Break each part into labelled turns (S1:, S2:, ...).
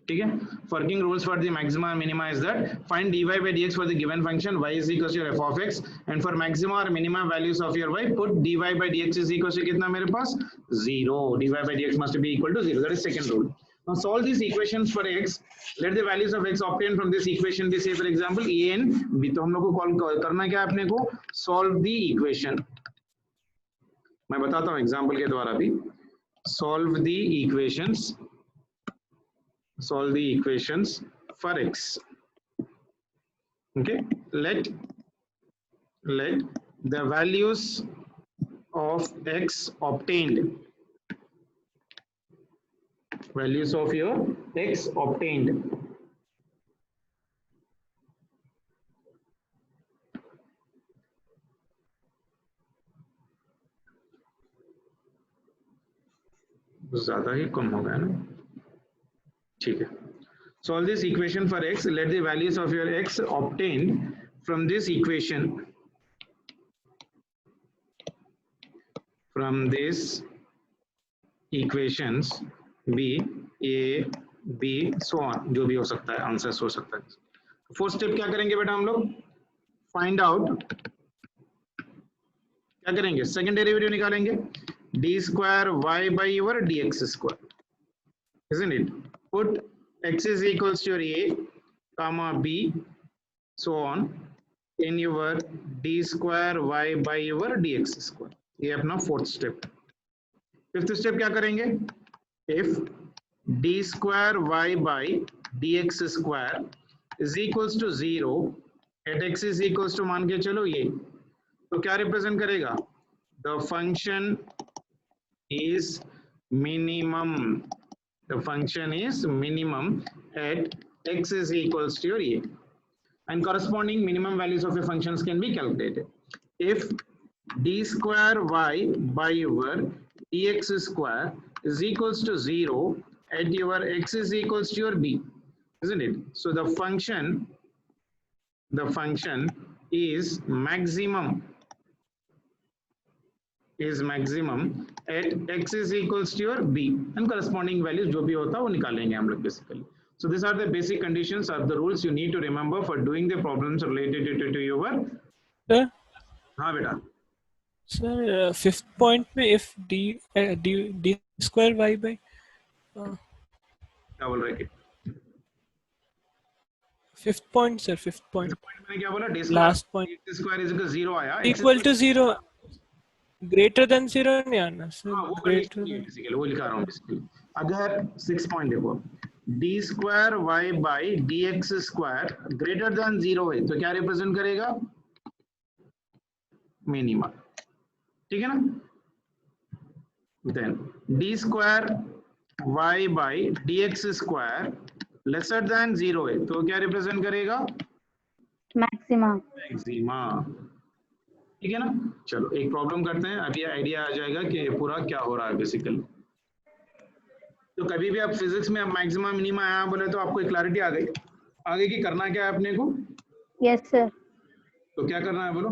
S1: ठीक है. Working rules for the maxima and minima is that find dy by dx for the given function y is equal to your f of x, and for maxima or minima values of your y put dy by dx is equal to कितना मेरे पास 0. dy by dx must be equal to 0. That is second rule. Now solve these equations for x. Let the values of x obtained from this equation be, say for example a and b. तो हम लोग को call करना क्या है अपने को, solve the equation. मैं बताता हूँ एग्जाम्पल के द्वारा भी. Solve the equations. Solve the equations for x. Okay, let the values of x obtained, values of your x obtained, ज्यादा ही कम हो गया ना. ठीक है. Solve this equation for x. Let the values of your x obtained from this equation, from these equations be a b so on, जो भी हो सकता है, आंसर्स हो सकता है. फोर्थ स्टेप क्या करेंगे बेटा हम लोग, फाइंड आउट, क्या करेंगे, सेकंड डेरिवेटिव निकालेंगे. D square y by your d x square, isn't it? Put x is equals to your a comma b so on in your d square y by your dx square. ये अपना fourth step. Fifth step क्या करेंगे, if d square y by dx square is equals to 0 at x is equals to, मान के चलो ये, तो क्या रिप्रेजेंट करेगा, the function is minimum. The function is minimum at x is equals to your a, and corresponding minimum values of your functions can be calculated. If d square y by your dx square is equals to 0 at your x is equals to your b, isn't it? So the function is maximum at x is equals to your b, and corresponding values जो भी होता है वो निकालेंगे हम लोग basically. So these are the basic conditions of the rules you need to remember for doing the problems related to your.
S2: Sir?
S1: हाँ बेटा.
S2: Sir, fifth point में if d square y by
S1: double bracket.
S2: fifth point sir, fifth point.
S1: मैंने क्या बोला, d
S2: Last point.
S1: square is equal to 0 आया.
S2: Equal to 0. Greater than 0 नहीं आना sir.
S1: हाँ वो
S2: Greater
S1: कंडीशन बेसिकली वो लिखा रहा हूँ बेसिकली. अगर 6 पॉइंट देखो, d square y by dx square greater than 0 है तो क्या रिप्रेजेंट करेगा, मिनिमा. ठीक है ना. Then d square y by dx square lesser than 0 है तो क्या रिप्रेजेंट करेगा,
S3: मैक्सिमा.
S1: मैक्सिमा. ठीक है ना. चलो एक प्रॉब्लम करते हैं, अभी आइडिया आ जाएगा कि पूरा क्या हो रहा है बेसिकली. तो कभी भी आप फिजिक्स में मैक्सिमा मिनिमा आया बोले तो आपको क्लैरिटी आ गई. आगे की करना क्या है अपने को.
S3: Yes sir.
S1: तो क्या करना है बोलो,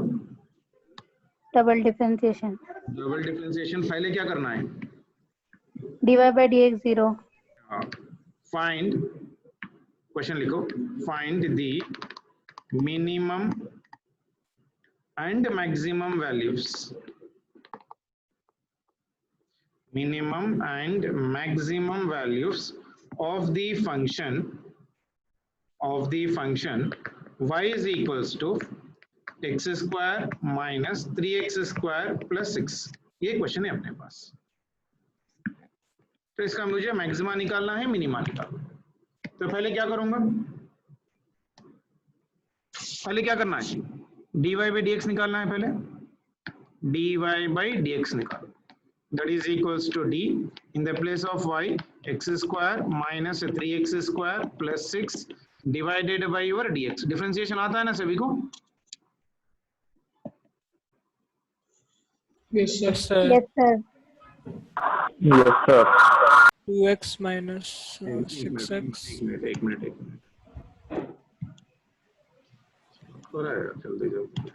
S3: डबल डिफरेंशिएशन.
S1: Double differentiation. पहले क्या करना है,
S3: dy by dx 0.
S1: Find, question लिखो, find the minimum and maximum values, minimum and maximum values of the function y is equals to x square minus 3x square plus 6. ये question है अपने पास. तो इसका मुझे मैक्सिमा निकालना है, मिनिमा निकालना है. तो पहले क्या करूंगा, पहले क्या करना है, dy by dx निकालना है. पहले dy by dx निकालो, that is equals to d in the place of y x square minus 3x square plus 6 divided by your dx. Differentiation आता है ना सभी को.
S2: Yes sir.
S3: Yes sir.
S4: Yes sir.
S2: 2x minus 6x.
S1: एक minute हो रहा है, जल्दी जल्दी.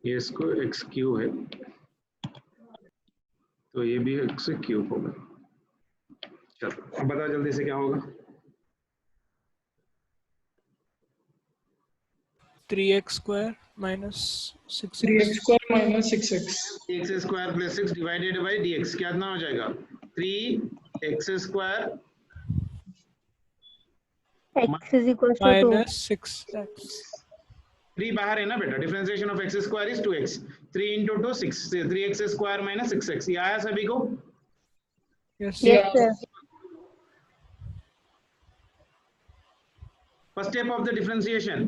S1: ये इसको एक्स क्यू है, तो ये भी x क्यूब होगा। चलो अब बताओ जल्दी से क्या होगा।
S2: 3x square minus 6x
S5: 3x square minus 6x.
S1: X square plus 6 divided by dx कितना हो जाएगा 3x square
S3: X is equals to 2.
S2: minus 6x.
S1: 3 बाहर है ना बेटा, differentiation of x square is 2x, 3 into 2 6, 3x square minus 6x, ये आया सभी को।
S2: Yes.
S3: Yes, sir.
S1: First step of the differentiation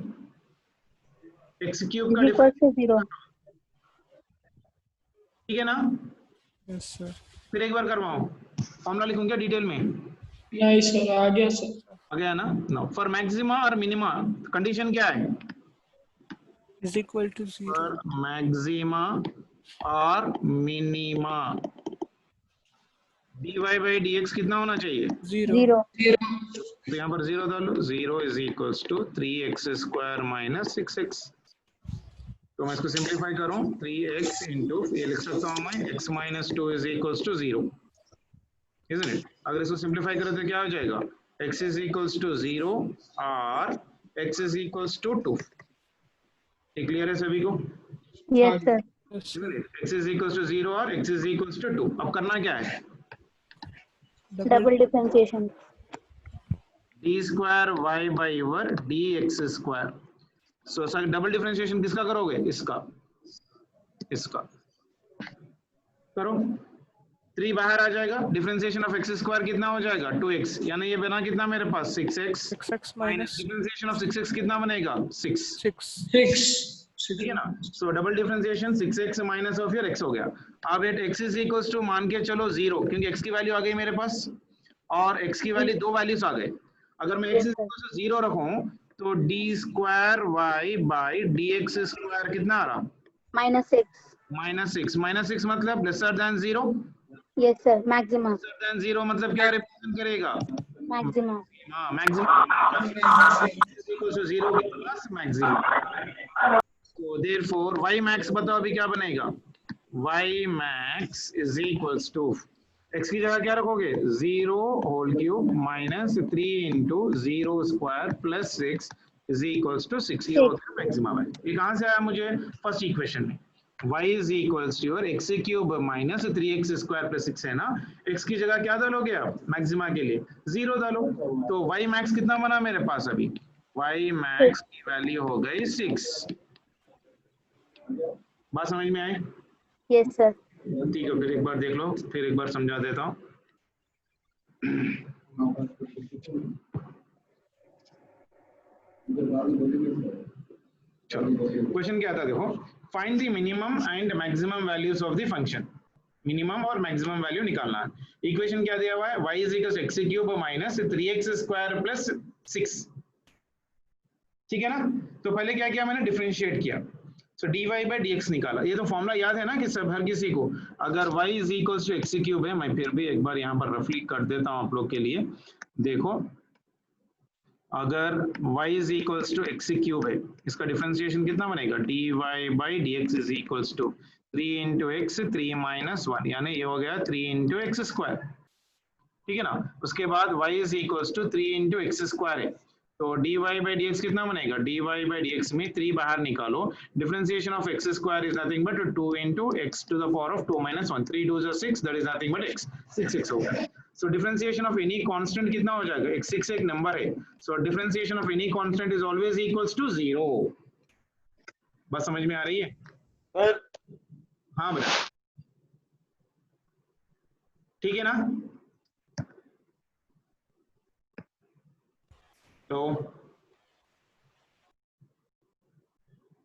S1: x cube का
S3: Is equals to 0.
S1: ठीक है ना।
S2: Yes, sir.
S1: फिर एक बार करवाऊं, फॉर्मूला लिखूं क्या डिटेल में?
S5: नहीं सर, आ गया सर।
S1: आ गया ना। नो, फॉर मैक्सिमा और मिनिमा कंडीशन क्या है?
S2: Is equal to 0.
S1: For maxima और मिनिमा dy by dx कितना होना चाहिए?
S2: 0.
S3: 0.
S1: तो यहाँ पर 0 डालो, 0 is equals to 3x square minus 6x। तो मैं इसको सिंप्लीफाई करूं, 3x इंटू ये लिख सकता हूं मैं x minus 2 is equals to 0, isn't it? अगर इसको सिंप्लीफाई करें तो क्या हो जाएगा? x इज इक्वल्स टू 0 और x इज इक्वल्स टू 2। ये क्लियर है सभी को?
S3: Yes, sir.
S2: Yes,
S1: isn't it? x is equals to 0 और x इज इक्वल्स टू 2। अब करना क्या है?
S3: Double differentiation.
S1: d square y by over dx square. So sir double differentiation किसका करोगे? इसका, इसका करो। 3 बाहर आ जाएगा, डिफरेंशिएशन ऑफ x स्क्वायर कितना हो जाएगा? 2x, यानी ये बना कितना मेरे पास 6x
S2: 6x
S1: minus
S2: minus
S1: differentiation of 6x कितना बनेगा? 6,
S2: 6.
S5: 6.
S1: ठीक है ना। So double differentiation 6x minus of your x हो गया। अब at x is equals to मान के चलो 0, क्योंकि x की वैल्यू आ गई मेरे पास और x की वैल्यू दो वैल्यूज आ गए। अगर मैं x इज इक्वल्स टू 0 रखूं तो d square y by dx square कितना आ रहा?
S3: -6.
S1: माइनस 6 मतलब laser than 0,
S3: Yes, sir. Maximum.
S1: Laser than 0 मतलब क्या रिप्रेजेंट करेगा?
S3: Maximum.
S1: हाँ, मैक्सिमम इक्वल्स टू 0 के plus maximum. So therefore y max बताओ अभी क्या बनेगा? y max is equals to x की जगह क्या रखोगे? 0 whole cube minus 3 into 0 square plus 6 is equals to 6। ये होता है मैक्सिमम है। ये कहाँ से आया मुझे? फर्स्ट इक्वेशन में y is equals to your x cube minus 3x square plus 6 है ना। x की जगह क्या डालोगे आप मैक्सिमा के लिए? 0 डालो। तो y max कितना बना मेरे पास अभी? y max की वैल्यू हो गई 6। बात समझ में आई?
S3: Yes, sir.
S1: ठीक है, फिर एक बार देख लो, फिर एक बार समझा देता हूँ। चलो क्वेश्चन क्या था देखो, find the minimum and maximum values of the function. Minimum और मैक्सिमम वैल्यू निकालना है। इक्वेशन क्या दिया हुआ है? y is equal to x cube minus 3x square plus 6, ठीक है ना। तो पहले क्या किया मैंने? डिफरेंशिएट किया, सो dy बाई dx निकाला। ये तो फॉर्मूला याद है ना कि सब हर किसी को? अगर y is equal to x cube है, मैं फिर भी एक बार यहाँ पर रफली कर देता हूँ आप लोग के लिए। देखो अगर y is equal to x cube है, इसका डिफरेंशिएशन कितना बनेगा? dy by dx is equal to 3 into x 3 minus 1, यानी ये हो गया 3 इंटू एक्स स्क्वायर, ठीक है ना। उसके बाद y is equal to 3 into x square है, तो dy बाई dx कितना बनेगा? dy बाई dx में 3 बाहर निकालो, differentiation of x square is nothing but 2 into x to the power of 2 minus 1, 3 2 is 6, that is nothing but x, 6 हो गया। So differentiation of any constant कितना हो जाएगा? x एक नंबर है, so differentiation of any constant is always equals to 0। बात समझ में आ रही है? हाँ बेटा, ठीक है ना। तो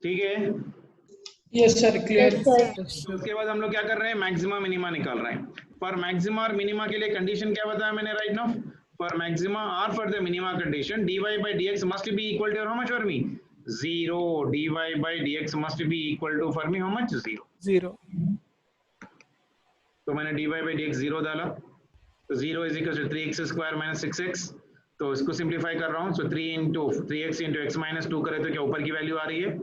S1: ठीक है,
S5: Yes, sir. Clear.
S3: Yes, sir.
S2: Yes,
S1: उसके बाद हम लोग क्या कर रहे हैं? मैक्सिमा मिनिमा निकाल रहे हैं। फॉर मैक्सिमा और मिनिमा के लिए कंडीशन क्या बताया मैंने राइट नाउ? फॉर मैक्सिमा और for the minima condition dy by dx must be equal to how much for me? 0. dy by dx must be equal to for me how much? 0.
S2: 0.
S1: तो मैंने dy by dx 0 डाला, तो 0 is equal to 3x square minus 6x। तो इसको simplify कर रहा हूँ, सो 3x into x minus 2 करे तो क्या ऊपर की वैल्यू आ रही है?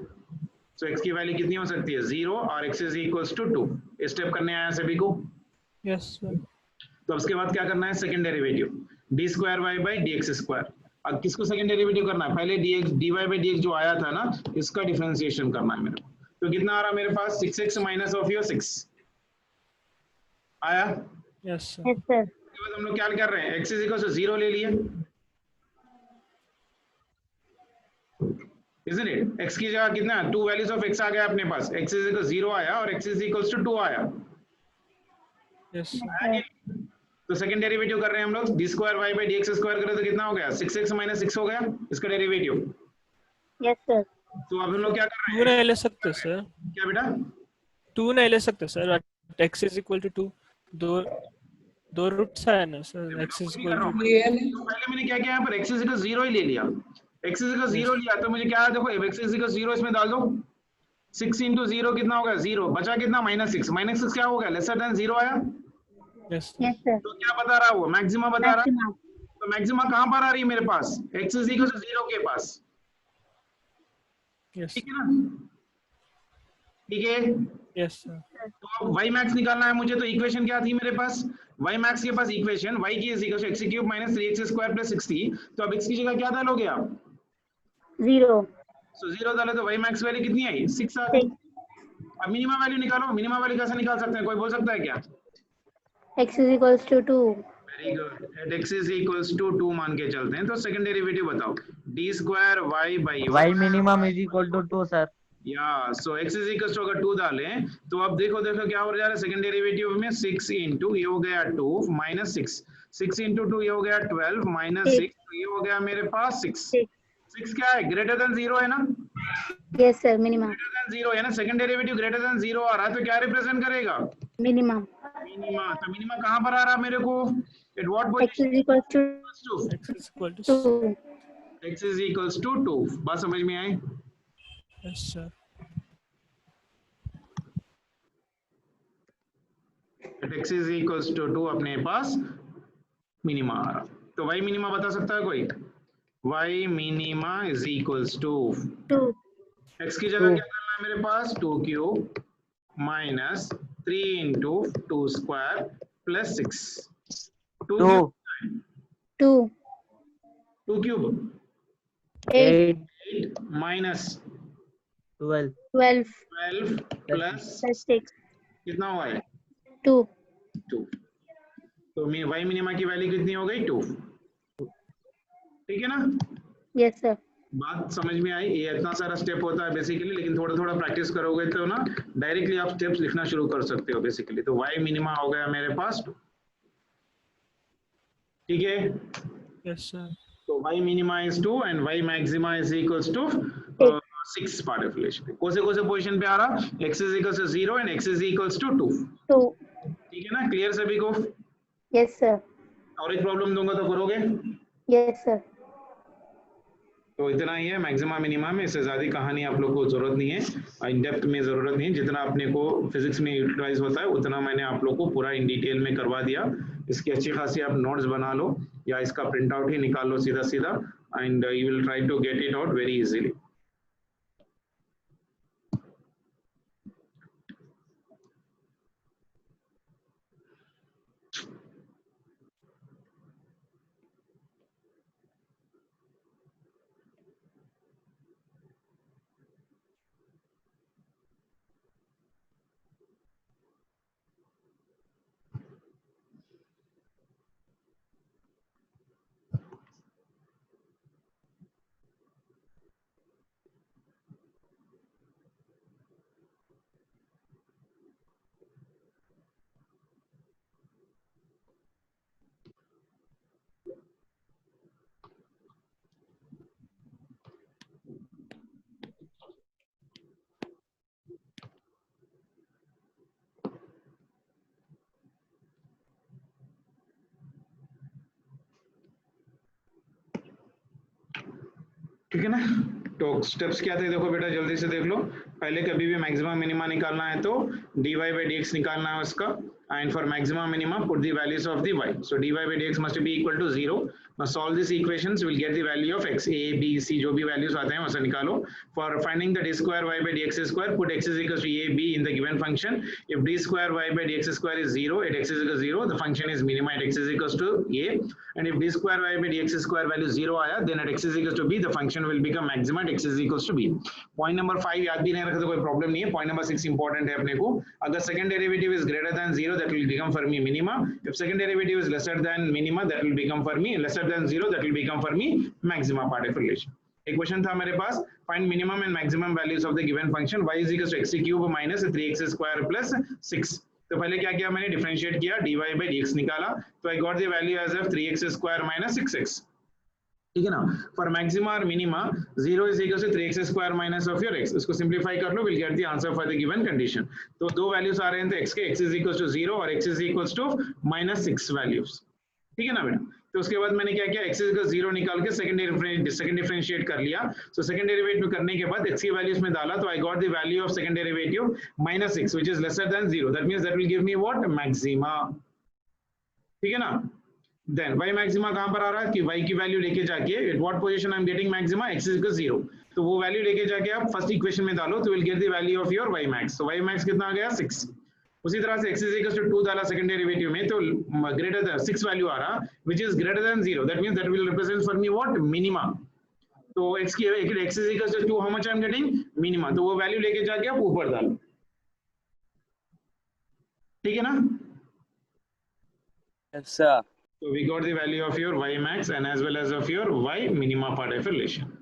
S1: सो x की वैल्यू कितनी हो सकती है? 0 और x is equal to 2। Step करने आया सभी को?
S2: Yes, sir.
S1: तो उसके बाद क्या करना है, second derivative d square y by d x square. अब किसको सेकंड डेरिवेटिव करना है, पहले d x d y by d x जो आया था ना, इसका डिफरेंशिएशन करना है मेरे को। तो कितना आ रहा है मेरे पास, 6x माइनस ऑफ योर 6 आया।
S2: Yes, sir.
S3: Yes, sir.
S1: उसके बाद हम लोग क्या कर रहे हैं, x इज इक्वल टू 0 ले लिए, isn't it? x की जगह कितना, 2 वैल्यूज ऑफ x आ गया अपने पास, x इज इक्वल 0 आया और x इज इक्वल टू 2 आया।
S2: Yes, sir.
S1: आया नहीं? तो सेकंड डेरिवेटिव कर रहे हैं हम लोग, d square y by d x square करें तो कितना हो गया, 6x माइनस 6 हो गया इसका डेरिवेटिव।
S3: Yes, sir.
S1: तो अब हम लोग क्या कर रहे
S2: 2
S1: हैं,
S2: नहीं ले सकते सर,
S1: क्या बेटा,
S2: 2 नहीं ले सकते sir, x is equal to 2, दो रूट्स है ना sir, x is equal to
S5: लिया नहीं।
S1: तो पहले मैंने क्या किया, यहाँ पर x इज इक्वल 0 ही ले लिया, x इज इक्वल 0 लिया तो मुझे क्या है, देखो x इज इक्वल 0 इसमें डाल दो, 6 इंटू 0 कितना होगा 0, बचा कितना -6, -6 क्या हो गया, लेसर देन 0 आया।
S2: Yes,
S3: Yes, sir.
S1: तो क्या बता रहा है वो, मैक्सिमा बता रहा है।
S3: Maximum.
S1: तो मैक्सिमा कहां पर आ रही है मेरे पास, x इज इक्वल 0 के पास,
S2: yes,
S1: ठीक है ना, ठीक है।
S2: yes, sir.
S1: तो अब y मैक्स निकालना है मुझे, तो इक्वेशन क्या थी मेरे पास, y मैक्स के पास इक्वेशन y की is equal to x cube minus 3x square plus 6t, तो अब x की जगह क्या डालोगे आप,
S3: 0.
S1: सो 0 डाले तो y मैक्स वैल्यू कितनी आई, 6 आ गई।
S3: 6.
S1: अब मिनिमम वैल्यू निकालो, मिनिमम वैल्यू कैसे निकाल सकते हैं, कोई बोल सकता है क्या,
S3: X is equals to 2.
S1: Very good, at x is equals to 2 मान के चलते हैं, तो सेकंड डेरिवेटिव बताओ, d square y by
S4: y minimum is equal to 2 sir.
S1: या so x is equals to, अगर 2 डालें तो अब देखो क्या हो जा रहा है सेकंड डेरिवेटिव में, 6 इंटू ये हो गया 2 माइनस 6, 6 इंटू 2 ये हो गया 12 माइनस 6, तो ये हो गया मेरे पास 6, 6 क्या है, ग्रेटर देन 0 है ना,
S3: Yes, sir. Minimum.
S1: Greater than 0 है ना, सेकंड डेरिवेटिव ग्रेटर देन 0 आ रहा है तो क्या रिप्रेजेंट करेगा,
S3: Minimum.
S1: मिनिमा। तो मिनिमा कहां पर आ रहा है मेरे को, at what
S3: X
S1: position,
S3: is equals to
S2: x is equal to
S3: 2.
S1: x is equals to 2, बात समझ में आई।
S2: yes, sir.
S1: At x is equals to 2 अपने पास मिनिमा आ रहा, तो y मिनिमा बता सकता है कोई, y minima is equals to
S3: 2.
S1: x की जगह क्या करना है मेरे पास, 2 cube minus 3 into 2 square plus 6, 2
S4: 2
S3: 2.
S1: Cube
S3: 8.
S1: 8 minus
S4: 12
S3: 12.
S1: 12 plus
S3: Plus 6.
S1: कितना हुआ है
S3: 2.
S1: 2, तो y मिनिमा की वैल्यू कितनी हो गई 2, ठीक है ना,
S3: Yes, sir.
S1: बात समझ में आई। ये इतना सारा स्टेप होता है बेसिकली, लेकिन थोड़ा थोड़ा प्रैक्टिस करोगे तो ना डायरेक्टली आप स्टेप्स लिखना शुरू कर सकते हो बेसिकली। तो y मिनिमा हो गया मेरे पास 2, ठीक है,
S2: Yes, sir.
S1: तो y minima is 2 and y maxima is equals to 6 part of relation. कौन से पोजीशन पे आ रहा, x is equals to 0 and x is equals to 2,
S3: 2.
S1: ठीक है ना, क्लियर सभी को।
S3: Yes, sir.
S1: और एक प्रॉब्लम दूंगा तो करोगे,
S3: Yes, sir.
S1: तो इतना ही है मैक्सिमा मिनिमा में, इससे ज्यादा कहानी आप लोग को जरूरत नहीं है, इन डेप्थ में जरूरत नहीं है, जितना अपने को फिजिक्स में यूटिलाइज होता है उतना मैंने आप लोग को पूरा इन डिटेल में करवा दिया। इसकी अच्छी खासी आप नोट्स बना लो या इसका प्रिंट आउट ही निकाल लो सीधा सीधा, and you will try to get it out very easily. ठीक है ना, तो स्टेप्स क्या थे देखो बेटा, जल्दी से देख लो। पहले कभी भी मैक्सिमम मिनिमा निकालना है तो dy बाई dx निकालना है उसका, and for maximum minimum put the values of the y. So dy by dx must be equal to 0. Now solve these equations, we'll get the value of x, a, b, c, जो भी values आते हैं वैसे निकालो. For finding the d square y by dx square, put x is equal to a, b in the given function. If d square y by dx square is 0, at x is equal to 0, the function is minima at x is equal to a. And if d square y by dx square value 0 आया, then at x is equal to b, the function will become maxima at x is equal to b. Point number 5 याद भी नहीं रखते तो कोई problem नहीं है. Point number 6 important है अपने को. अगर second derivative is greater than 0, that will become for me minima. If second derivative is lesser than minima, that will become for me lesser than 0, that will become for me maxima part of relation. एक question था मेरे पास, find minimum and maximum values of the given function y is equal to x cube minus 3x square plus 6. तो पहले क्या किया मैंने, differentiate किया, dy by dx निकाला, तो I got the value as of 3x square minus 6x. ठीक है ना. फॉर मैक्सिमा और minima 0 is equal to 3x square minus of your x. इसको सिंप्लीफाई कर लो, will get the answer for the given condition. तो दो values आ रहे हैं तो x के, x is equal to 0 और x is equal to minus 6 values. ठीक है ना बेटा. तो उसके बाद मैंने क्या किया, x is equal to 0 निकाल के सेकंड डिफरेंशिएट कर लिया. सो सेकंड डेरिवेटिव करने के बाद x की वैल्यूज में डाला, तो I got the value of second derivative minus 6 which is lesser than 0. That means that will give me what, maxima. ठीक है ना. Then y maxima कहाँ पर आ रहा है कि y की वैल्यू लेके जाके at what position I am getting maxima, x is equal to 0. तो वो वैल्यू लेके जाके आप फर्स्ट इक्वेशन में डालो, तो will get the value of your y max. तो y max कितना आ गया, 6. उसी तरह से x is equal to 2 डाला सेकंड डेरिवेटिव में, तो ग्रेटर देन 6 वैल्यू आ रहा which is greater than 0. That means that will represent for me what, minima. तो x की x is equal to 2, how much I am getting, minima. तो वो value लेके जाके आप ऊपर डालो. ठीक है ना.
S6: Yes, sir.
S1: So we got the value of your y max and as well as of your y minima part of relation.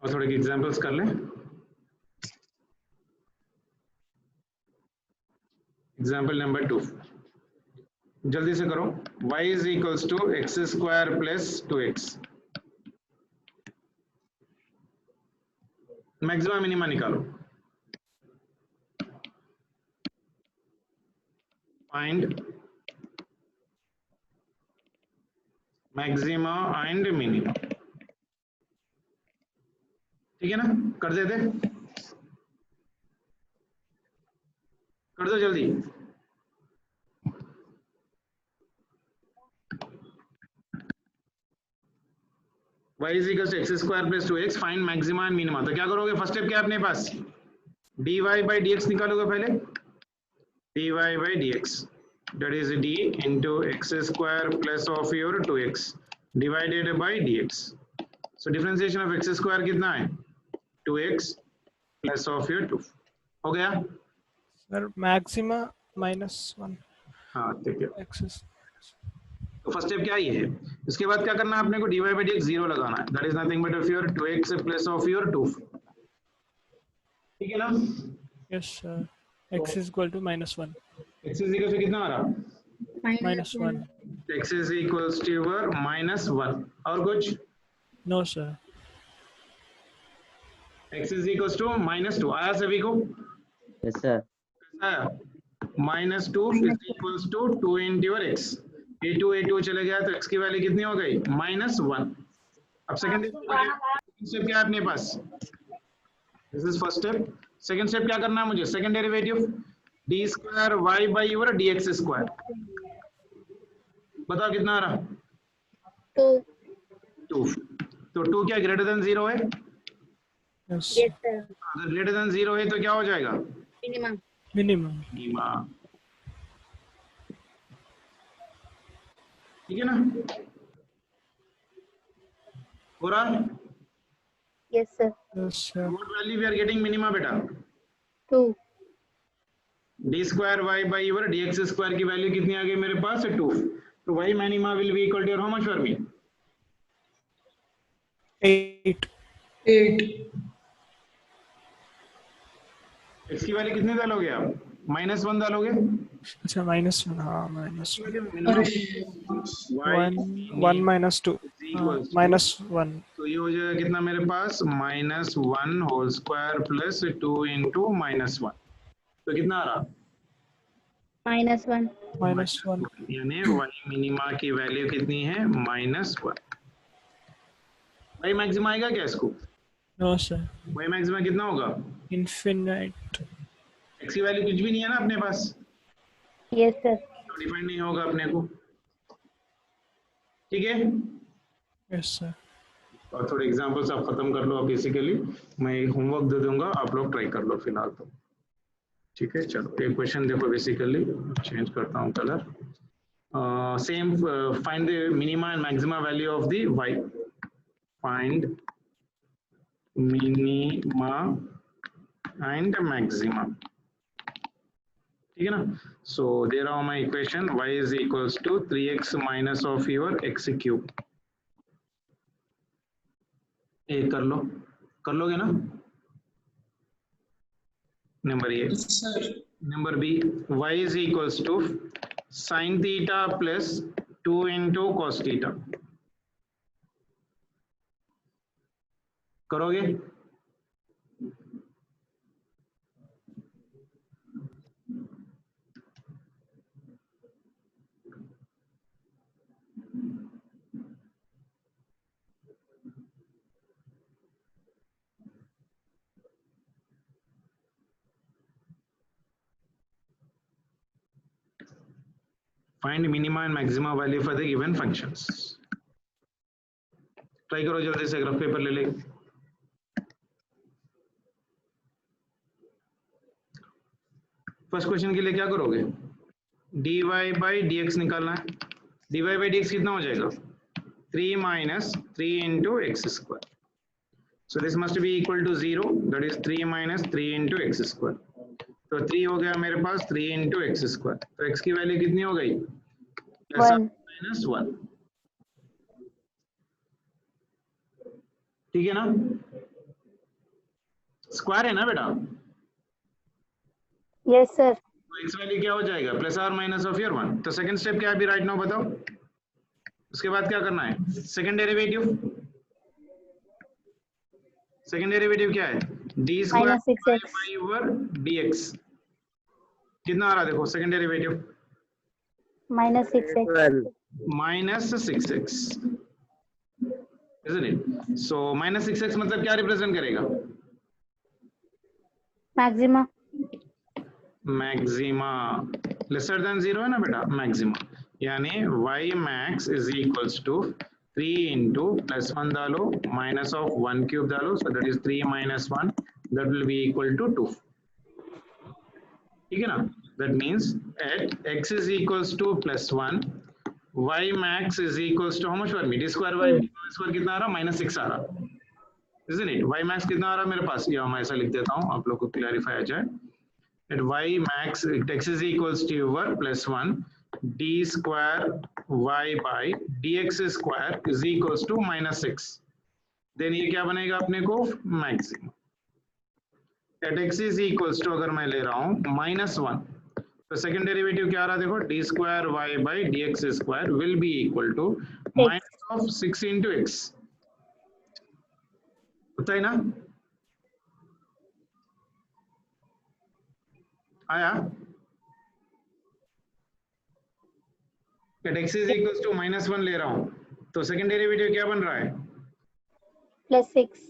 S1: और थोड़े एग्जांपल्स कर लें. एग्जांपल नंबर 2, जल्दी से करो. y is equals to x square plus 2x. Maxima minima निकालो. Find maxima and minima. ठीक है ना. कर देते, कर दो जल्दी. y is equal to x square plus 2x. Find maxima and minima. तो क्या करोगे, फर्स्ट स्टेप क्या है अपने पास, dy by dx निकालोगे पहले. dy by dx that is d into x square plus of your 2x divided by dx. So differentiation of x square कितना है, 2x plus of your 2. हो गया
S2: सर. मैक्सिमा -1.
S1: हाँ ठीक है.
S2: एक्सेस.
S1: तो फर्स्ट स्टेप क्या ही है. इसके बाद क्या करना है अपने को, dy by dx 0 लगाना है. That is nothing but of your 2x plus of your 2. ठीक है ना.
S2: Yes sir. x is equal to -1.
S1: x is equal to कितना आ रहा,
S2: -1.
S1: x is equals to your -1. और कुछ,
S2: no sir.
S1: x is equals to -2 आया सभी को.
S4: Yes, sir.
S1: कैसा आया, -2 is equals to 2 into your x. a2 चले गया तो x की वैल्यू कितनी हो गई, -1. अब सेकंड स्टेप क्या है अपने पास, this is first step. Second step क्या करना है मुझे, second derivative d square y by your dx square. बताओ कितना आ रहा, 2. तो 2 क्या ग्रेटर देन 0 है.
S2: यस.
S3: Yes, sir.
S1: अगर ग्रेटर देन 0 है तो क्या हो जाएगा,
S3: Minimum.
S2: मिनिमम.
S1: मिनिमा. ठीक है ना. हो रहा है.
S3: Yes, sir.
S2: Yes sir.
S1: What value we are getting minima बेटा,
S3: 2.
S1: d square y by your dx square की वैल्यू कितनी आ गई मेरे पास, 2. तो y minima will be equal to how much for me,
S2: 8.
S5: 8.
S1: x की वैल्यू कितनी डालोगे आप, -1 डालोगे.
S2: अच्छा -1, हाँ -1,
S5: अरे
S2: 1 -2, -1,
S1: तो ये हो जाएगा कितना मेरे पास -1 होल स्क्वायर प्लस 2 इंटू -1, तो कितना आ रहा
S3: -1.
S2: -1,
S1: यानी वाई मिनिमा की वैल्यू कितनी है -1। वाई मैक्सिमा आएगा क्या इसको?
S2: नो सर,
S1: वाई मैक्सिमा कितना होगा?
S2: इन्फिनिट,
S1: एक्स की वैल्यू कुछ भी नहीं है ना अपने पास,
S3: Yes, sir.
S1: तो डिफाइंड नहीं होगा अपने को, ठीक है।
S2: Yes sir.
S1: और थोड़े एग्जांपल्स आप खत्म कर लो, बेसिकली मैं होमवर्क दे दूंगा, आप लोग ट्राई कर लो फिलहाल तो, ठीक है। चलो एक क्वेश्चन देखो, बेसिकली चेंज करता हूँ colour. Same, find the minima and maxima value of the y, find minima and maxima, ठीक है ना। So there are my equation, y is equals to 3x minus of your x cube. A कर लोगे ना? Number A.
S5: Sir
S1: number B, y is equals to sin theta plus 2 into cos theta, करोगे? Find minima and maxima value for the given functions. Try करो जल्दी से, graph paper ले ले। First question के लिए क्या करोगे? dy बाई dx निकालना है। dy बाई dx कितना हो जाएगा? 3 minus 3 into x square. So this must be equal to 0, that is 3 minus 3 into x square. तो 3 हो गया मेरे पास 3 इंटू एक्स स्क्वायर, तो x की वैल्यू कितनी हो गई?
S3: 1.
S1: -1, ठीक है ना। स्क्वायर है ना बेटा,
S3: Yes, sir.
S1: तो x वैल्यू क्या हो जाएगा? प्लस और माइनस ऑफ योर 1। तो सेकंड स्टेप क्या है अभी राइट नाउ बताओ, उसके बाद क्या करना है? Second derivative. सेकंड डेरिवेटिव क्या है? D square
S3: -6x.
S1: By over dx, कितना आ रहा है देखो second derivative?
S3: -6x.
S4: 12.
S1: -6x, isn't it? So -6x मतलब क्या रिप्रेजेंट करेगा?
S3: Maxima.
S1: मैक्सिमा, लेसर देन 0 है ना बेटा, मैक्सिमा, यानी y max is equals to 3 into plus 1 डालो minus of 1 cube डालो, so that is 3 minus 1, that will be equal to 2, ठीक है ना। That means at x is equals to plus 1, y max is equals to how much for me? d square by d square कितना आ रहा? -6 आ रहा, isn't it? y max कितना आ रहा मेरे पास? या मैं ऐसा लिख देता हूँ आप लोग को क्लैरिफाई आ जाए। At y max x is equals to over plus 1 d square y by dx square is equals to -6, then ये क्या बनेगा अपने को? Maximum. At x is equals to अगर मैं ले रहा हूँ -1, तो सेकंड डेरिवेटिव क्या आ रहा देखो, d square y by dx square will be equal to minus of 6 into x, होता है ना? आया? At x is equals to -1 ले रहा हूं, तो सेकंड डेरिवेटिव क्या बन रहा है?
S3: +6.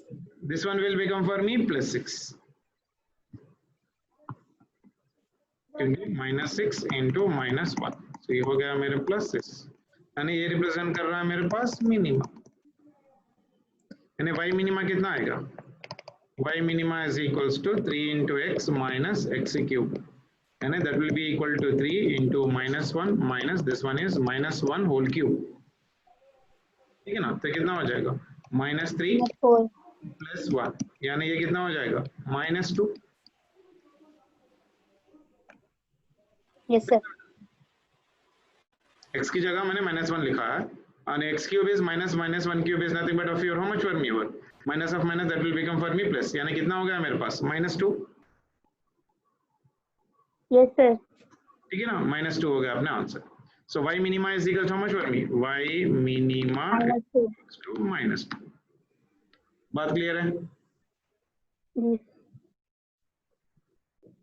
S1: This one will become for me +6, क्योंकि -6 into -1, तो ये हो गया मेरे +6, यानी ये रिप्रेजेंट कर रहा है मेरे पास मिनिमा, यानी y मिनिमा कितना आएगा? y minima is equals to 3 into x minus x cube, and that will be equal to 3 into -1 minus this one is -1 whole cube, ठीक है ना। तो कितना हो जाएगा? -3
S3: 4.
S1: प्लस 1, यानी ये कितना हो जाएगा? -2।
S3: Yes, sir.
S1: x की जगह मैंने -1 लिखा है, and x cube is -1 cube is nothing but of your how much for me over minus of minus, that will become for me plus, यानी कितना हो गया मेरे पास? -2,
S3: Yes, sir.
S1: ठीक है ना, -2 हो गया अपने answer. So y minima is equal to how much for me, y minima
S3: -2.
S1: To -2। बात क्लियर है?
S3: Yes.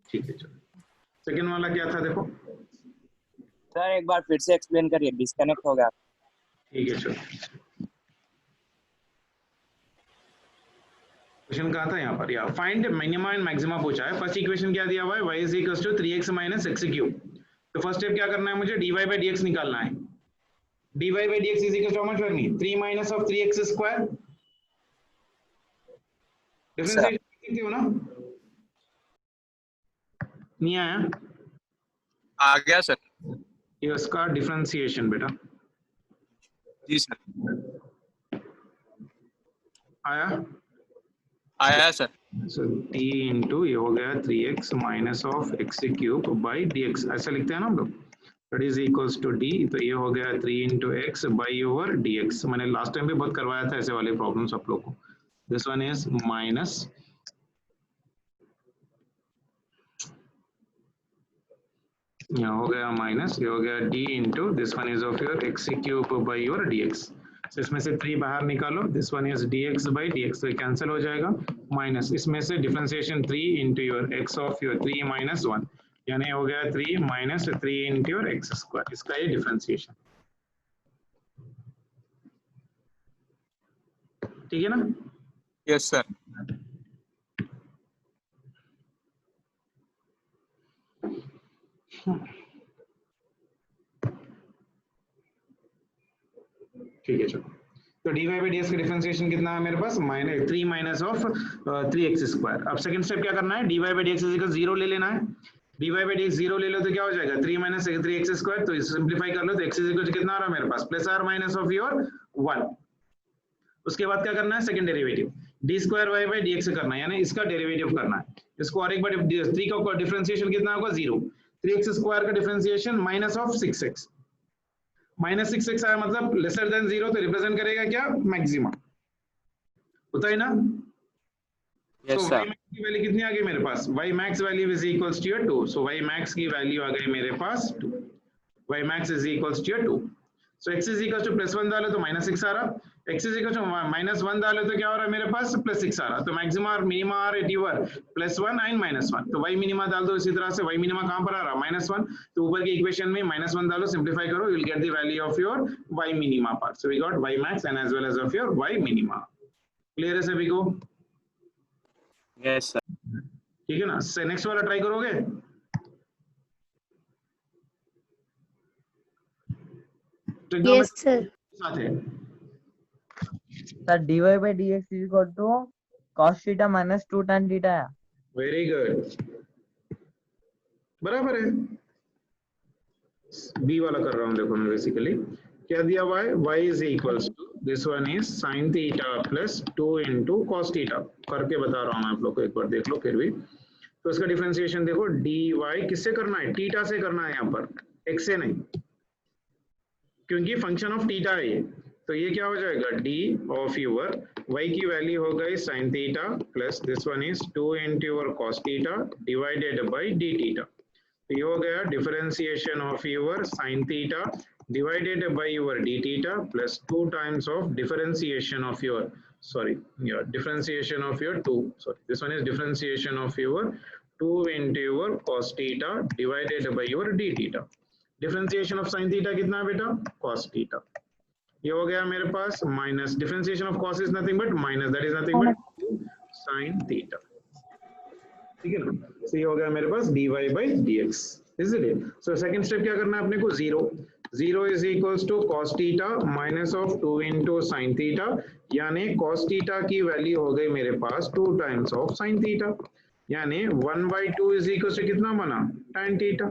S1: ठीक है, चलो सेकंड वाला क्या था देखो।
S6: सर एक बार फिर से एक्सप्लेन करिए, डिस्कनेक्ट हो गया।
S1: ठीक है, चलो क्वेश्चन कहा था यहाँ पर, या फाइंड मिनिमा एंड मैक्सिमा पूछा है। फर्स्ट इक्वेशन क्या दिया हुआ है, y is equal to 3x minus x cube. तो फर्स्ट स्टेप क्या करना है मुझे, dy बाई dx निकालना है। dy by dx is equal to how much for me, 3 minus of 3x square. Differentiation लिखते हो ना, नहीं आया?
S6: आ गया सर।
S1: ये उसका डिफरेंशिएशन बेटा
S6: जी सर,
S1: आया।
S6: आया सर।
S1: सो t इंटू ये हो गया 3x minus of x cube by dx, ऐसा लिखते हैं ना हम लोग। That is equals to d, तो ये हो गया 3 into x by over dx। मैंने लास्ट टाइम भी बहुत करवाया था ऐसे वाले प्रॉब्लम्स आप लोग को। दिस वन इज माइनस, यहाँ हो गया माइनस, ये हो गया d into this one is of your x cube by your dx। तो इसमें से 3 बाहर निकालो, this one is dx by dx, तो कैंसिल हो जाएगा। माइनस इसमें से differentiation 3 into your x of your 3 minus 1, यानी हो गया 3 minus 3 into your x square, इसका ये डिफरेंशिएशन। ठीक है ना?
S6: Yes sir.
S1: ठीक है, चलो तो dy बाई ds का डिफरेंशिएशन कितना है मेरे पास, -3 माइनस ऑफ 3x स्क्वायर। अब सेकंड स्टेप क्या करना है, dy by dx is equal 0 ले लेना है। dy बाई dx 0 ले लो तो क्या हो जाएगा, 3 माइनस 3x स्क्वायर, तो सिंपलीफाई कर लो तो x इज इक्वल कितना आ रहा है मेरे पास, plus or minus of your 1। उसके बाद क्या करना है, second derivative d square y by dx से करना है, यानी इसका डेरिवेटिव करना है। इसको और एक बार 3 का डिफरेंशिएशन कितना होगा, 0। 3x स्क्वायर का differentiation minus of 6x, -6x आया मतलब लेसर देन 0, तो रिप्रेजेंट करेगा क्या, मैक्सिमा होता है ना।
S6: Yes
S1: so,
S6: sir.
S1: y max की वैल्यू कितनी आ गई मेरे पास, y max value is equals to 2, so y max की वैल्यू आ गई मेरे पास 2, y max is equals to 2। So x is equals to +1 डालो तो -6 आ रहा, x इज इक्वल्स टू -1 डालो तो क्या हो रहा है मेरे पास, +6 आ रहा। तो मैक्सिमा और minima are at your +1 and -1, तो y मिनिमा डाल दो। इसी तरह से y मिनिमा कहां पर आ रहा, -1, तो ऊपर की इक्वेशन में -1 डालो, सिंपलीफाई करो, you will get the value of your y minima part. So we got y max and as well as of your y minima. Clear है सभी को?
S6: Yes sir.
S1: ठीक है ना, से नेक्स्ट वाला ट्राई करोगे।
S3: Yes, sir.
S1: साथ है
S4: sir dy by dx is equal to cos theta minus 2 tan theta है।
S1: वेरी गुड, बराबर है। बी वाला कर रहा हूं देखो मैं, बेसिकली क्या दिया हुआ है, y is equals to this one is sin theta plus 2 into cos theta, करके बता रहा हूं मैं आप लोग को, एक बार देख लो फिर भी। तो इसका डिफरेंशिएशन देखो, dy किससे करना है, थीटा से करना है यहाँ पर, x से नहीं, क्योंकि फंक्शन ऑफ थीटा है ये। तो ये क्या हो जाएगा, d ऑफ योर y की वैल्यू हो गई sin theta plus this one is 2 into your cos theta divided by d theta. तो ये हो गया differentiation of your sin theta divided by your d theta plus 2 times of differentiation of your differentiation of your 2, this one is differentiation of your 2 into your cos theta divided by your d theta। differentiation of sin theta कितना है बेटा, cos theta। ये हो गया मेरे पास minus, differentiation of cos is nothing but minus, that is nothing but sin theta। ठीक है ना, तो ये हो गया मेरे पास dy by dx, इसलिए सो सेकंड स्टेप क्या करना है अपने को, 0 is equals to cos theta minus of 2 into sin theta, यानी cos theta की वैल्यू हो गई मेरे पास 2 times of sin theta, यानी 1/2 is equals to कितना बना, tan theta।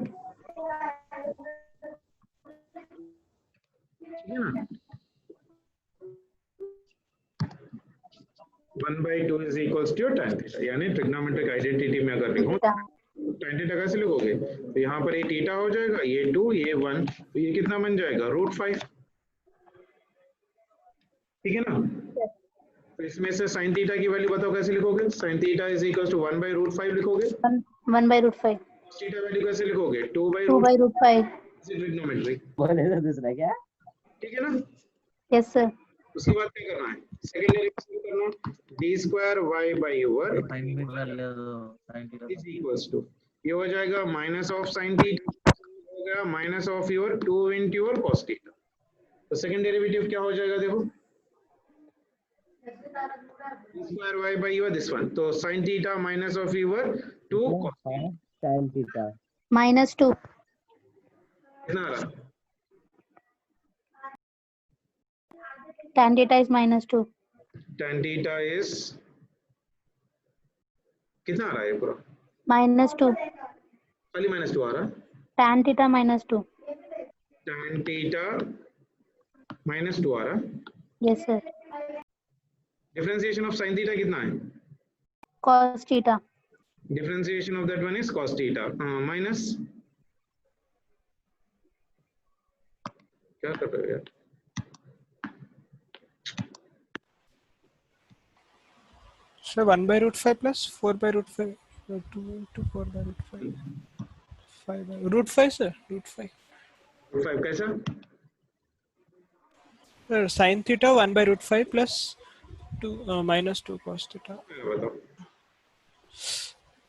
S1: ठीक है ना, 1/2 is equals to tan theta, यानी ट्रिग्नोमेट्रिक आइडेंटिटी में अगर लिखूं tan थीटा कैसे लिखोगे, तो यहाँ पर ये थीटा हो जाएगा, ये 2 ये 1, तो ये कितना बन जाएगा, √5। ठीक है ना, तो इसमें से sin थीटा की वैल्यू बताओ कैसे लिखोगे, sin theta is equal to 1/√5 लिखोगे,
S3: 1/√5.
S1: थीटा वैल्यू कैसे लिखोगे 2 by
S3: 2
S1: root
S3: by root 5.
S1: Trigonometry,
S4: बोले तो दूसरा क्या?
S1: ठीक है ना।
S3: Yes, sir.
S1: उसके बाद क्या करना है, सेकंड डेरिवेटिव करना, d square y by over
S4: fine भी कर ले तो sin theta
S1: is equals to, ये हो जाएगा माइनस ऑफ sin थीटा, हो गया minus of your 2 into your cos theta. तो सेकंड डेरिवेटिव क्या हो जाएगा देखो, d square y by over this one, तो sin theta minus of your 2 cos theta,
S4: sin theta
S3: -2.
S1: कितना आ रहा,
S3: Tan theta is -2.
S1: tan theta is कितना आ रहा है पूरा,
S3: -2.
S1: खाली -2 आ रहा,
S3: Tan theta -2.
S1: tan थीटा -2 आ रहा,
S3: Yes, sir.
S1: Differentiation of sin theta कितना है,
S3: Cos theta.
S1: differentiation of that one is cos theta minus, क्या कर रहे हो यार,
S2: So 1 by root 5 plus 4 by root 5. 2 into 4 by root 5. 5 by root 5, sir. Root 5.
S1: 5 कैसा,
S2: Sir, sin theta 1 by root 5 plus 2 minus 2 cos theta.
S1: बताओ,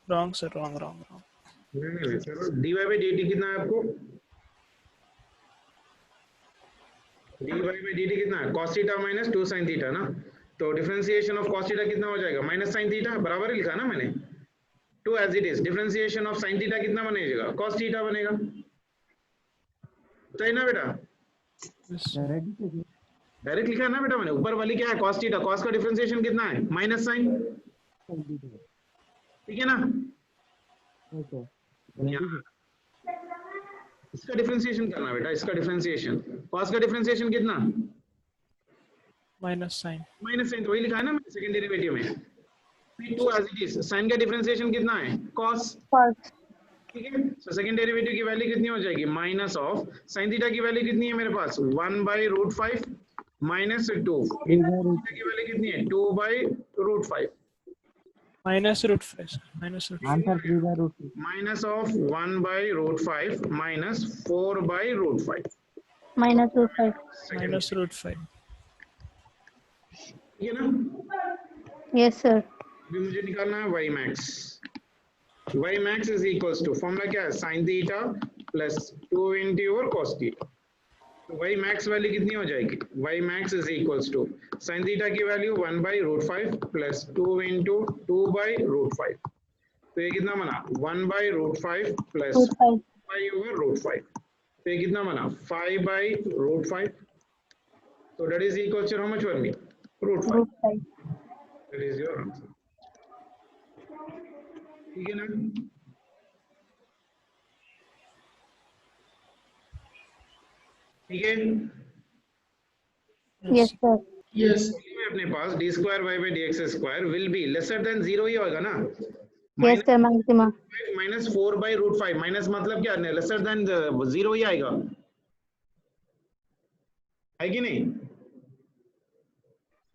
S2: Wrong, sir. Wrong.
S1: नहीं चलो, dy by dt कितना है आपको, dy by dt कितना है, cos theta minus 2 sin theta ना, तो डिफरेंशिएशन ऑफ cos थीटा कितना हो जाएगा, माइनस sin थीटा, बराबर ही लिखा ना मैंने, 2 as it is, differentiation of sin theta कितना बनेगा, cos थीटा बनेगा, सही ना बेटा,
S2: Yes.
S1: डायरेक्ट लिखा है ना बेटा मैंने, ऊपर वाली क्या है cos थीटा, cos का डिफरेंशिएशन कितना है, माइनस sin, ठीक है ना, यहाँ इसका डिफरेंशिएशन करना बेटा, इसका डिफरेंशिएशन, cos का डिफरेंशिएशन कितना,
S2: Minus sin.
S1: माइनस साइन, तो वही लिखा है ना मैंने सेकंड डेरिवेटिव में, p2 as it is, sin का डिफरेंशिएशन कितना है, cos,
S3: Cos.
S1: ठीक है, तो सेकंड डेरिवेटिव की वैल्यू कितनी हो जाएगी, माइनस ऑफ sin थीटा की वैल्यू कितनी है मेरे पास, 1 by root 5 माइनस 2, थीटा की वैल्यू कितनी है, 2 by root 5,
S2: Minus root 5, sir. Minus root 5.
S4: Answer 3 by root 2
S1: minus of 1 by root 5 minus 4 by root 5,
S3: Minus root 5.
S2: Minus root 5.
S1: ठीक है ना,
S3: Yes, sir.
S1: अभी मुझे निकालना है y max, y max is equals to, formula क्या है, sin theta plus 2 into your cos theta, तो y max वैल्यू कितनी हो जाएगी, y max is equals to sin theta की value 1 by root 5 plus 2 into 2 by root 5, तो ये कितना बना 1 by root 5 plus
S3: Root 5.
S1: 5 over root 5, तो ये कितना बना 5 by root 5, तो that is equals to how much for me, root 5,
S3: Root 5.
S1: that is your answer, ठीक है ना, ठीक है,
S3: Yes, sir.
S5: Yes.
S1: में अपने पास d square y by dx square will be lesser than 0 ही होगा ना,
S3: Yes, sir. Maxima.
S1: Minus 4 by root 5, minus मतलब क्या, लेसर देन 0 ही आएगा, है कि नहीं,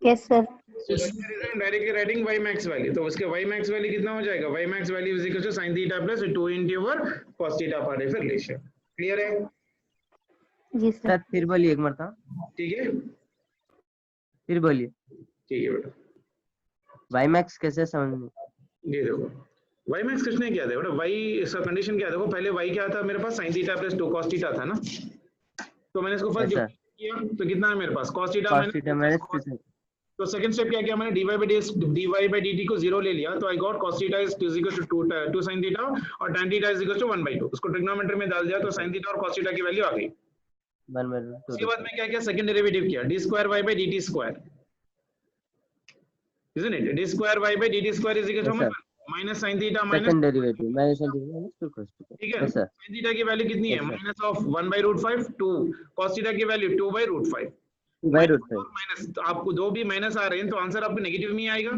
S3: Yes, sir.
S1: Directly writing y max value, तो उसके y max वैल्यू कितना हो जाएगा, y max value is equal to sin theta plus 2 into your cos theta पर रिलेशन, क्लियर है,
S3: जी सर.
S4: सर फिर बोलिए एक मरता,
S1: ठीक है,
S4: फिर बोलिए
S1: ठीक है बेटा,
S4: y max कैसे समझ,
S1: ये देखो y max कुछ नहीं किया था बेटा, y इसका कंडीशन क्या है, देखो पहले y क्या था मेरे पास, sin theta plus 2 cos theta था ना, तो मैंने इसको फर्स्ट
S4: अच्छा।
S1: किया, तो कितना है मेरे पास cos theta
S4: cos theta minus,
S1: तो सेकंड स्टेप क्या किया मैंने, dy by dt को 0 ले लिया, तो I got cos theta is equal to 2 sin theta और tan theta is equal to 1/2, उसको ट्रिग्नोमेट्री में डाल दिया, तो sin थीटा और cos थीटा की वैल्यू आ गई,
S4: 1/2
S1: उसके बाद में क्या किया, सेकंड डेरिवेटिव किया, d square y by dt square, isn't it, d square y by dt square is equal to minus sin theta minus,
S4: second derivative minus sin theta minus 2 cos theta,
S1: ठीक है,
S4: yes sir,
S1: sin theta की value कितनी है,
S4: Yes, sir.
S1: Minus of 1 by root 5 2, cos theta की value 2 by root 5,
S4: by root 5,
S1: minus, तो आपको दो भी माइनस आ रहे हैं, तो आंसर आपको नेगेटिव में ही आएगा,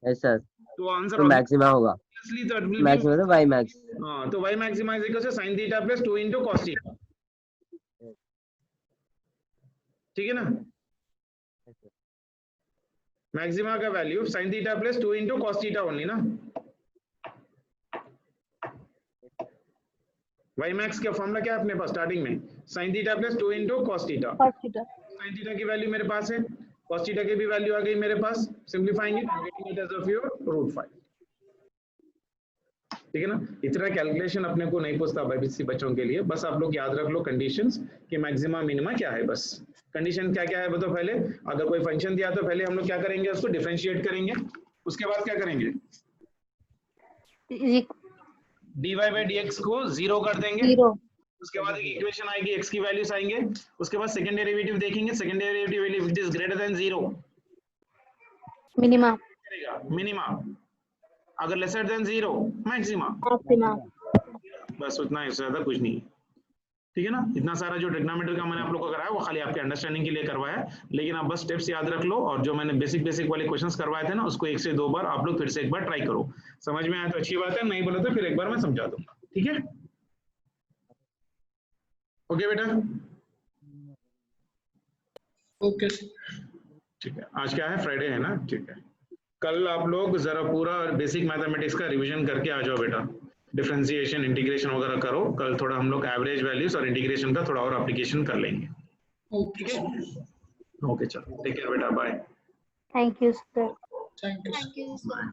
S4: यस सर,
S1: तो आंसर
S4: तो मैक्सिमा होगा,
S1: obviously that will be,
S4: maxima तो y max,
S1: हाँ, तो y maxima is equal to sin theta plus 2 into cos theta, ठीक है ना, मैक्सिमा का value sin theta plus 2 into cos theta only ना, वाई मैक्स का फॉर्मूला क्या है अपने पास स्टार्टिंग में, sine theta plus 2 into cos theta.
S3: cos theta.
S1: Sine theta की वैल्यू मेरे पास है, कॉस थीटा की भी वैल्यू आ गई मेरे पास, simplifying it getting it as of your √5। ठीक है ना, इतना कैलकुलेशन अपने को नहीं पूछता बीसी बच्चों के लिए, बस आप लोग याद रख लो कंडीशंस कि मैक्सिमा मिनिमा क्या है। बस कंडीशन क्या क्या है बताओ। पहले अगर कोई फंक्शन दिया तो पहले हम लोग क्या करेंगे, उसको डिफरेंशिएट करेंगे, उसके बाद क्या करेंगे, dy by dx को 0 कर देंगे,
S3: 0.
S1: उसके बाद एक इक्वेशन आएगी, x की वैल्यूज आएंगे, उसके बाद सेकंड डेरिवेटिव देखेंगे, second derivative if it is greater than 0
S3: Minima.
S1: करेगा मिनिमा, अगर लेसर देन 0 मैक्सिमा।
S3: Maxima.
S1: बस उतना है, इससे ज्यादा कुछ नहीं है। ठीक है ना, इतना सारा जो ट्रिग्नोमेट्री का मैंने आप लोग को कराया वो खाली आपके अंडरस्टैंडिंग के लिए करवाया है, लेकिन आप बस स्टेप्स याद रख लो, और जो मैंने बेसिक वाले क्वेश्चंस करवाए थे ना उसको 1 से 2 बार आप लोग फिर से एक बार ट्राई करो, समझ में आया तो अच्छी बात है, नहीं बोले तो फिर एक बार मैं समझा दूंगा। ठीक है, ओके बेटा,
S5: ओके
S1: ठीक है। आज क्या है, फ्राइडे है ना, ठीक है। कल आप लोग जरा पूरा बेसिक मैथमेटिक्स का रिवीजन करके आ जाओ बेटा, डिफरेंशिएशन इंटीग्रेशन वगैरह करो, कल थोड़ा हम लोग एवरेज वैल्यूज और इंटीग्रेशन का थोड़ा और एप्लीकेशन कर लेंगे।
S5: ओके
S1: ओके चलो, टेक केयर बेटा, bye.
S3: Thank you, sir.
S5: Thank you
S1: bye.